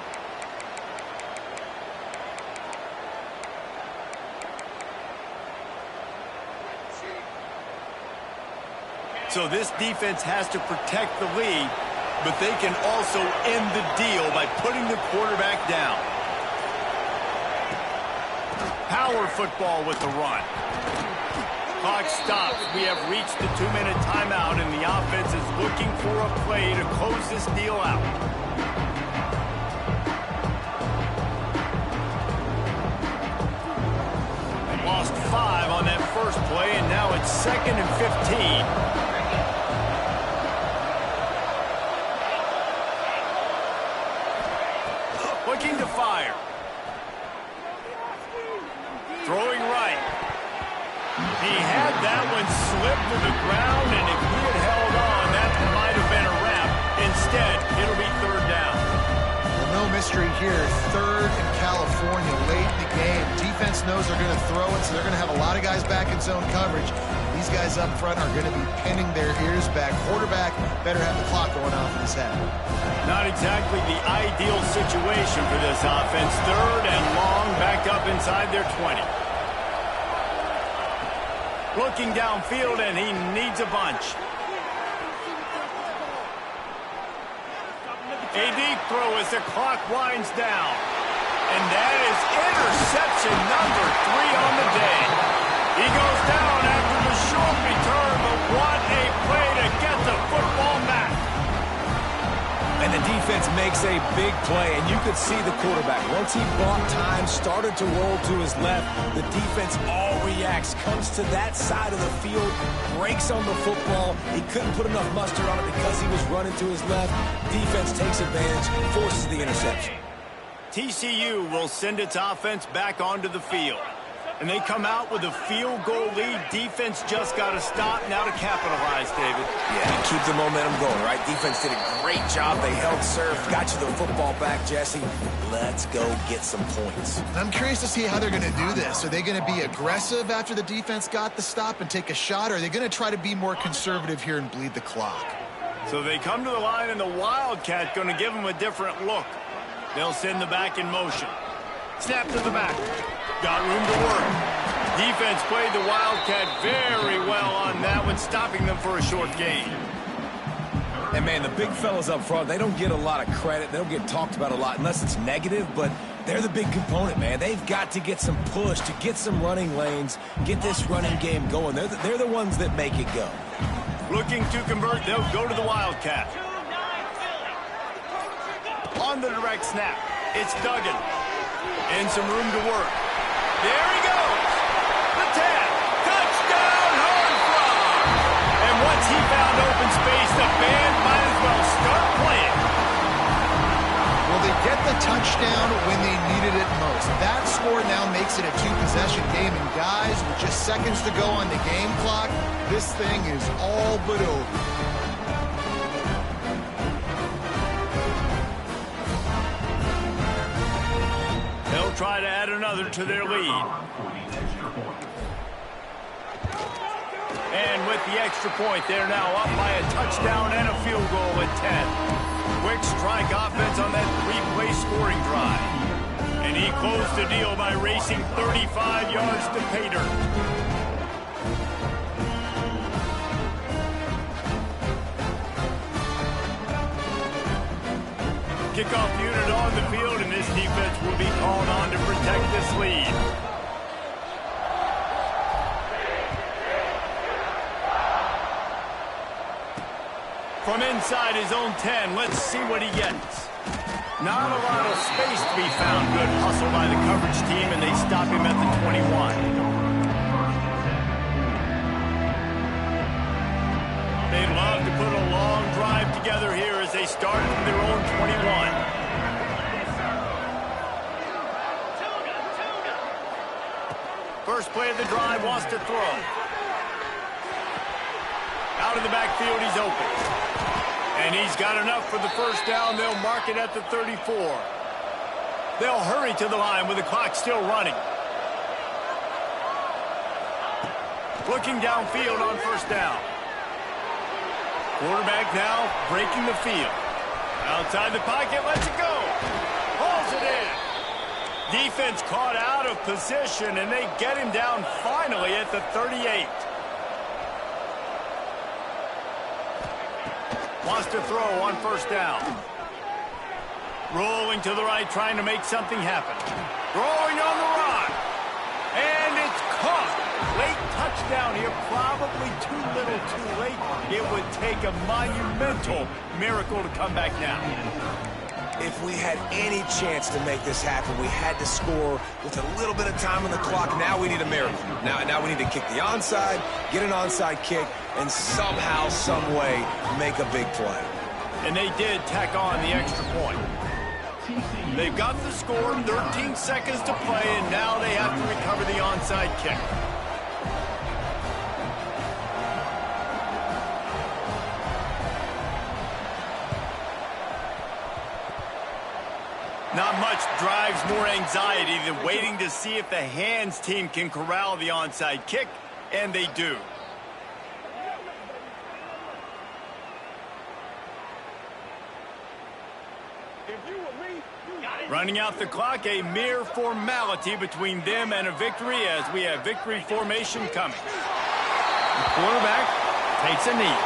So this defense has to protect the lead, but they can also end the deal by putting the quarterback down. Power football with the run. Clock stops. We have reached the 2-minute timeout, and the offense is looking for a play to close this deal out. They lost 5 on that first play, and now it's 2nd and 15. Looking to fire. Throwing right. He had that one slip to the ground, and if he had held on, that might have been a wrap. Instead, it'll be 3rd down. Well, no mystery here. 3rd in California, late in the game. Defense knows they're going to throw it, so they're going to have a lot of guys back in zone coverage. These guys up front are going to be pinning their ears back. Quarterback better have the clock going off in his head. Not exactly the ideal situation for this offense. 3rd and long, back up inside their 20. Looking downfield, and he needs a bunch. A deep throw as the clock winds down. And that is interception number 3 on the day. He goes down after the short return, but what a play to get the football back. And the defense makes a big play, and you could see the quarterback. Once he bought time, started to roll to his left, the defense all reacts, comes to that side of the field, breaks on the football. He couldn't put enough mustard on it because he was running to his left. Defense takes advantage, forces the interception. TCU will send its offense back onto the field. And they come out with a field goal lead. Defense just got to stop now to capitalize, David. Yeah, and keep the momentum going, right? Defense did a great job. They held serve, got you the football back, Jesse. Let's go get some points. I'm curious to see how they're going to do this. Are they going to be aggressive after the defense got the stop and take a shot, or are they going to try to be more conservative here and bleed the clock? So they come to the line, and the Wildcat going to give them a different look. They'll send the back in motion. Snap to the back. Got room to work. Defense played the Wildcat very well on that one, stopping them for a short gain. And, man, the big fellas up front, they don't get a lot of credit. They don't get talked about a lot unless it's negative, but they're the big component, man. They've got to get some push, to get some running lanes, get this running game going. They're the ones that make it go. Looking to convert, they'll go to the Wildcat. On the direct snap, it's Duggan. And some room to work. There he goes. The 10. Touchdown, Horned Frog. And once he found open space, the band might as well start playing. Well, they get the touchdown when they needed it most. That score now makes it a 2-possession game. And guys, with just seconds to go on the game clock, this thing is all but over. They'll try to add another to their lead. And with the extra point, they're now up by a touchdown and a field goal at 10. Quick strike offense on that 3-play scoring drive. And he closed the deal by racing 35 yards to pay dirt. Kickoff unit on the field, and this defense will be called on to protect this lead. from inside his own 10. Let's see what he gets. Not a lot of space to be found. Good hustle by the coverage team, and they stop him at the 21. They'd love to put a long drive together here as they start from their own 21. First play of the drive, wants to throw. Out of the backfield, he's open. And he's got enough for the first down. They'll mark it at the 34. They'll hurry to the line with the clock still running. Looking downfield on first down. Quarterback now breaking the field. Outside the pocket, lets it go. Hauls it in. Defense caught out of position, and they get him down finally at the 38. Wants to throw on first down. Rolling to the right, trying to make something happen. Throwing on the run. And it's caught. Late touchdown here, probably too little too late. It would take a monumental miracle to come back now. If we had any chance to make this happen, we had to score with a little bit of time on the clock. Now we need a miracle. Now we need to kick the onside, get an onside kick, and somehow, some way, make a big play. And they did tack on the extra point. They've got the score, 13 seconds to play, and now they have to recover the onside kick. Not much drives more anxiety than waiting to see if the hands team can corral the onside kick, and they do. Running out the clock, a mere formality between them and a victory as we have victory formation coming. The quarterback takes a knee.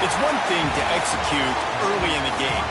It's one thing to execute early in the game.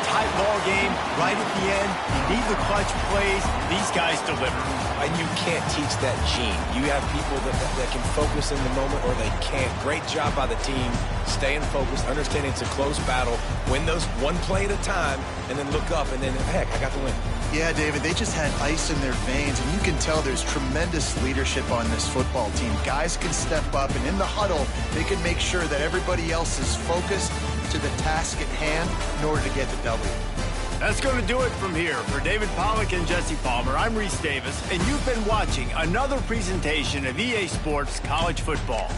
Tight ball game, right at the end, you need the clutch plays. These guys deliver. And you can't teach that gene. You have people that can focus in the moment or they can't. Great job by the team, staying focused, understanding it's a close battle, win those one play at a time, and then look up and then, heck, I got the win. Yeah, David, they just had ice in their veins, and you can tell there's tremendous leadership on this football team. Guys can step up, and in the huddle, they can make sure that everybody else is focused to the task at hand in order to get the W. That's going to do it from here. For David Pollack and Jesse Palmer, I'm Reese Davis, and you've been watching another presentation of EA Sports College Football.